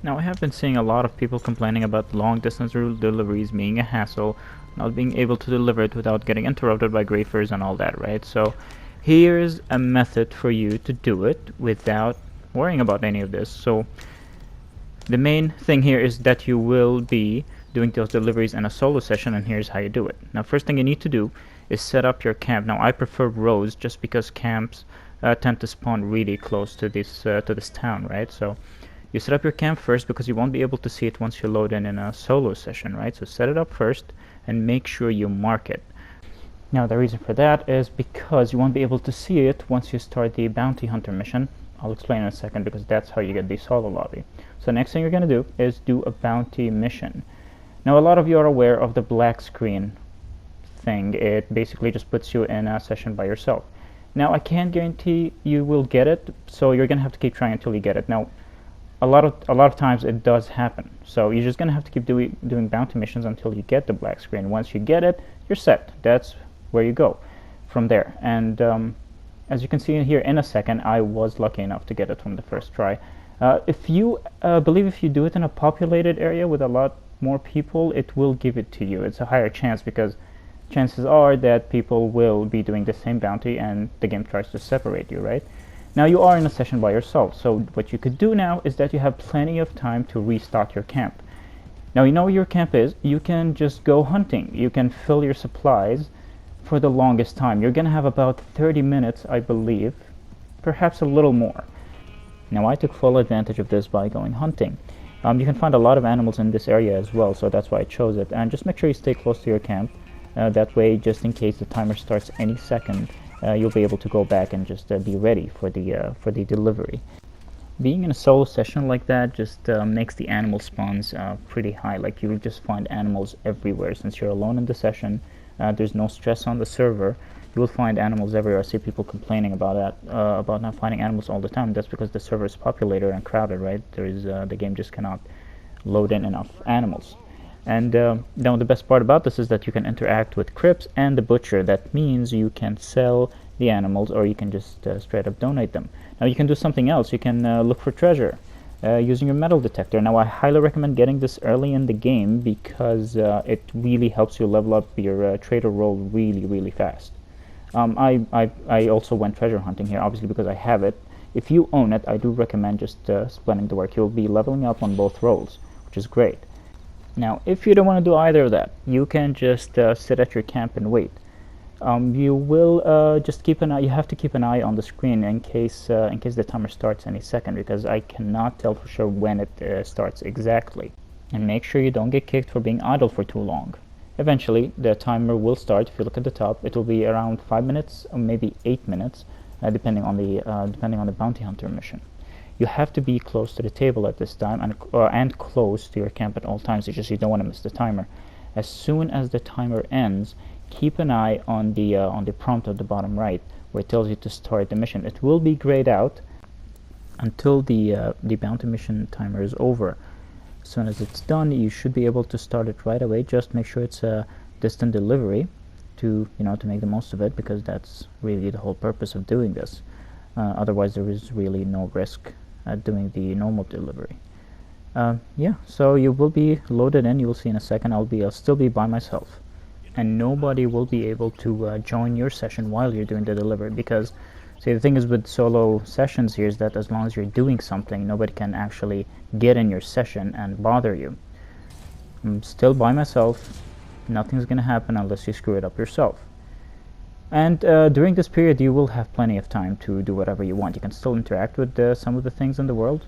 Now I have been seeing a lot of people complaining about long distance deliveries being a hassle, not being able to deliver it without getting interrupted by griefers and all that, right? So here's a method for you to do it without worrying about any of this. So the main thing here is that you will be doing those deliveries in a solo session, and here's how you do it. Now first thing you need to do is set up your camp. Now I prefer rows just because camps tend to spawn really close to this town, right? So you set up your camp first because you won't be able to see it once you load in a solo session, right? So set it up first and make sure you mark it. Now the reason for that is because you won't be able to see it once you start the bounty hunter mission. I'll explain in a second because that's how you get the solo lobby. So next thing you're going to do is do a bounty mission. Now a lot of you are aware of the black screen thing. It basically just puts you in a session by yourself. Now I can't guarantee you will get it, so you're going to have to keep trying until you get it. Now a lot of times it does happen, so you're just gonna have to keep doing bounty missions until you get the black screen. Once you get it, you're set. That's where you go from there. And as you can see in here, in a second, I was lucky enough to get it from the first try. If you believe if you do it in a populated area with a lot more people, it will give it to you. It's a higher chance because chances are that people will be doing the same bounty and the game tries to separate you, right? Now you are in a session by yourself, so what you could do now is that you have plenty of time to restock your camp. Now you know where your camp is, you can just go hunting. You can fill your supplies for the longest time. You're gonna have about 30 minutes, I believe, perhaps a little more. Now I took full advantage of this by going hunting. You can find a lot of animals in this area as well, so that's why I chose it. And just make sure you stay close to your camp. That way, just in case the timer starts any second, you'll be able to go back and just be ready for the delivery. Being in a solo session like that just makes the animal spawns pretty high. Like you'll just find animals everywhere. Since you're alone in the session, there's no stress on the server. You will find animals everywhere. I see people complaining about that, about not finding animals all the time. That's because the server is populated and crowded, right? The game just cannot load in enough animals. And now the best part about this is that you can interact with Crips and the Butcher. That means you can sell the animals, or you can just straight up donate them. Now you can do something else. You can look for treasure using your metal detector. Now I highly recommend getting this early in the game because it really helps you level up your trader role really fast. I also went treasure hunting here, obviously because I have it. If you own it, I do recommend just splitting the work. You'll be leveling up on both roles, which is great. Now, if you don't want to do either of that, you can just sit at your camp and wait. You will just keep an eye. You have to keep an eye on the screen in case the timer starts any second, because I cannot tell for sure when it starts exactly. And make sure you don't get kicked for being idle for too long. Eventually, the timer will start. If you look at the top, it will be around 5 minutes or maybe 8 minutes, depending on the bounty hunter mission. You have to be close to the table at this time and close to your camp at all times. It's just you don't want to miss the timer. As soon as the timer ends, keep an eye on the prompt at the bottom right where it tells you to start the mission. It will be grayed out until the bounty mission timer is over. As soon as it's done, you should be able to start it right away. Just make sure it's a distant delivery to make the most of it, because that's really the whole purpose of doing this. Otherwise, there is really no risk at doing the normal delivery. Yeah, so you will be loaded in. You will see in a second. I'll still be by myself, and nobody will be able to join your session while you're doing the delivery, because see, the thing is with solo sessions here is that as long as you're doing something, nobody can actually get in your session and bother you. I'm still by myself. Nothing's gonna happen unless you screw it up yourself. And during this period, you will have plenty of time to do whatever you want. You can still interact with some of the things in the world.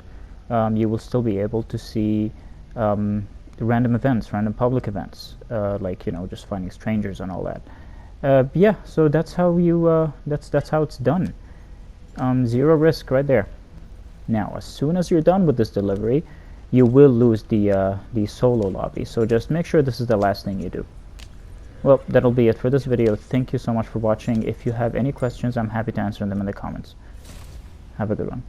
You will still be able to see random events, random public events, like just finding strangers and all that. Yeah, so that's how that's how it's done. Zero risk right there. Now, as soon as you're done with this delivery, you will lose the solo lobby. So just make sure this is the last thing you do. Well, that'll be it for this video. Thank you so much for watching. If you have any questions, I'm happy to answer them in the comments. Have a good one.